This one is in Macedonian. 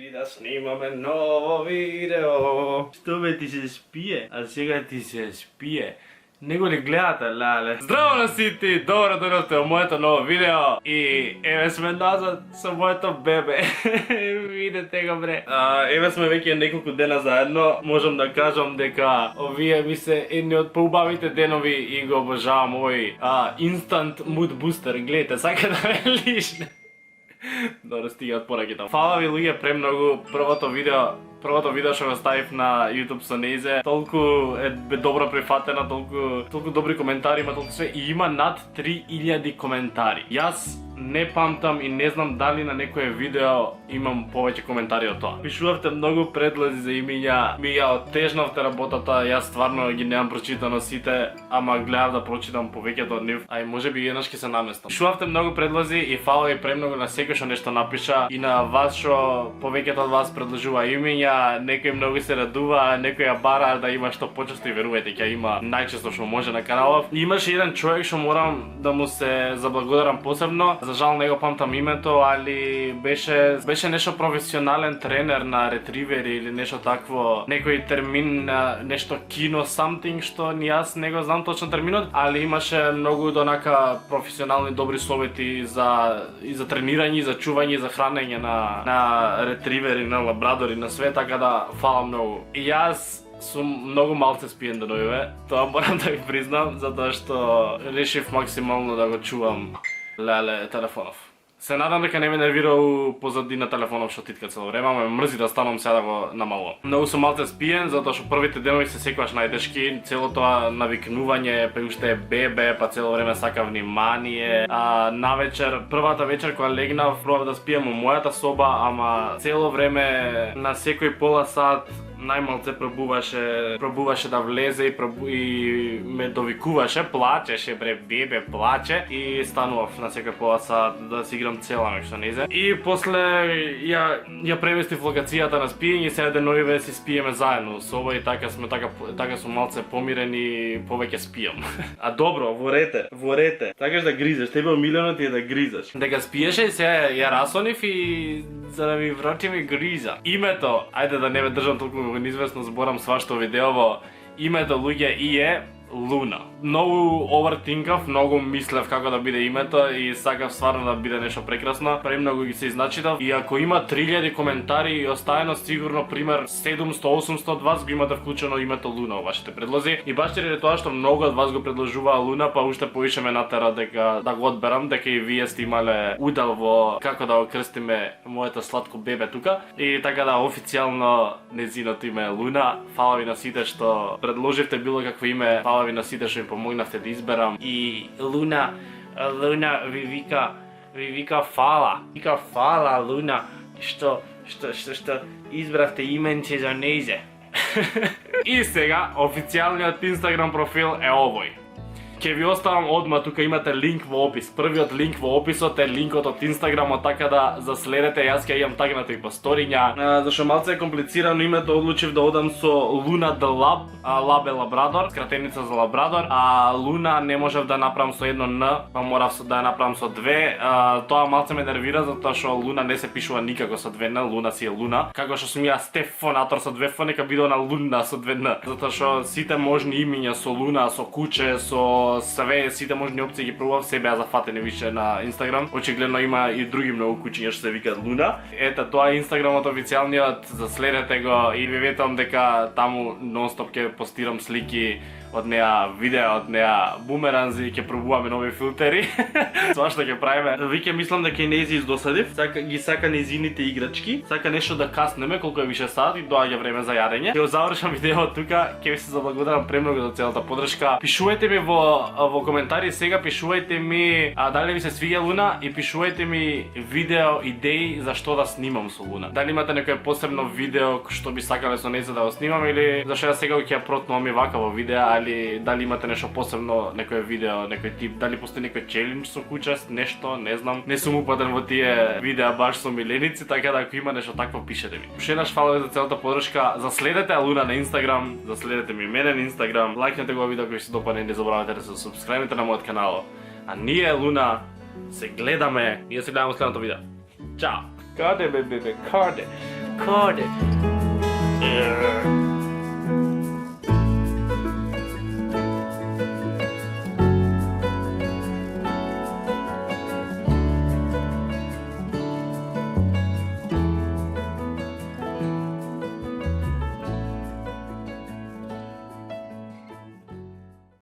И да снимаме ново видео. Што бе ти се спие? А сега ти се спие. Не го ли гледате, леле? Здраво на сите! Добро дојдовте во моето ново видео. И еве сме назад со моето бебе. Видете го, бре. Еве сме веќе неколку дена заедно. Можам да кажам дека овие ми се едни од поубавите денови и го обожавам овој instant mood booster. Гледате, сака да ме лишне. Добро, стига од пораките. Фала ви, луѓе, премногу. Првото видео што го ставив на YouTube со Незе, толку е добро прифатено, толку добри коментари има, толку све, и има над 3000 коментари. Јас не памтам и не знам дали на некое видео имам повеќе коментари од тоа. Пишувавте многу предлози за имиња, ми ја оттежнавте работата, јас стварно ги немам прочитано сите, ама гледав да прочитам повеќето од нив, а и можеби еднаш ќе се наместам. Пишувавте многу предлози и фала ви премногу на секој што нешто напиша и на вас што повеќето од вас предложува имиња, некој многу се радува, некој ја бара да има што почесто и верувате ќе има најчесто што може на каналов. И имаше еден човек што морам да му се заблагодарам посебно. За жал не го памтам името, али беше нешто професионален тренер на ретривери или нешто такво, некој термин на нешто кино something што ни јас не го знам точно терминот, али имаше многу донака професионални добри совети за тренирање, за чување, за хранење на ретривери, на лабрадори, на све, така да фала многу. И јас сум многу малце спиен деновиве, тоа морам да ви признам, затоа што решив максимално да го чувам леле телефонов. Се надам дека не ме нервира позади на телефонов што титка цело време, ме мрзи да станам сега да го намалувам. Многу сум малце спиен, затоа што првите денови се секогаш најтешки, цело тоа навикнување, па уште е бебе, па цело време сака внимание. Навечер, првата вечер кога легнав, пробав да спием во мојата соба, ама цело време на секој пола сат најмалце пробуваше да влезе и ме довикуваше, плачеше, бре, бебе, плаче, и станував на секој пола сат да си играм цела ноќ со Незе. И после ја преместив локацијата на спиење и сега деновиве си спиеме заедно со оба и така сум малце помирени, повеќе спијам. А добро, ворете. Сакаш да гризеш, тебе омилено ти е да гризеш. Дека спиеше и сега ја расонив и за да ми врати ми гриза. Името, ајде да не ме држам толку неизвестно, зборам свашто видеово, името луѓе и е Луна. Многу овертинкав, многу мислев како да биде името и сакав стварно да биде нешто прекрасно. Премногу ги се изначитав и ако има 3000 коментари и оставено сигурно пример 700-800 од вас го имате вклучено името Луна во вашите предлози. И баш заради тоа што многу од вас го предложуваа Луна, па уште повише ме натера дека да го одберам, дека и вие сте имале удел во како да го крстиме моето сладко бебе тука. И така да официјално незиното име е Луна. Фала ви на сите што предложивте било какво име. Фала ви на сите што ми помогнавте да изберам. И Луна ви вика фала. Вика фала, Луна, што избравте именце за Незе. И сега официјалниот Инстаграм профил е овој. Ке ви оставам одма, тука имате линк во опис. Првиот линк во описот е линкот од Инстаграмот, така да заследете, јас ќе имам тагнато и по сториња. Зашто малце е комплицирано името, одлучив да одам со Luna the Lab, Lab е лабрадор, скратеница за лабрадор, а Луна не можев да направам со едно Н, па морав да ја направам со две. Тоа малце ме нервира, затоа што Луна не се пишува никако со две Н, Луна си е Луна. Како што сум ја Стефонатор со две Ф, нека биде на Луна со две Н. Затоа што сите можни имиња со Луна, со куче, со све, сите можни опции ги пробував, се беа зафатени више на Инстаграм. Очигледно има и други многу кучиња што се викаат Луна. Ето тоа е Инстаграмот официјалниот, заследете го и ви ветам дека таму нонстоп ќе постирам слики од неа, видеа од неа, бумеранзи, ќе пробуваме нови филтери. Свашто ќе правиме. Веќе мислам дека и Нези издосадив, сака незините играчки, сака нешто да каснеме колку е више сад и доаѓа време за јадење. Ќе завршам видеото тука, ќе ви се заблагодарам премногу за целата подршка. Пишувајте ми во коментари сега, пишувајте ми дали ви се свиѓа Луна и пишувајте ми видео идеи за што да снимам со Луна. Дали имате некое посебно видео што би сакале со Нези да го снимам или зашто ја сега ќе ја протнувам и вака во видеа, али дали имате нешто посебно, некое видео, некој тип, дали постои некој челендж со куча, нешто, не знам. Не сум упатен во тие видеа баш со миленици, така да ако има нешто такво пишете ми. Уште еднаш фала за целата подршка. Заследете Луна на Инстаграм, заследете ми мене на Инстаграм, лајкнете го видео кој се допадне, не заборавате да се субскрајбите на мојот канал. А ние Луна се гледаме, ние се гледаме во следното видео. Чао. Каде бе, каде? recorded.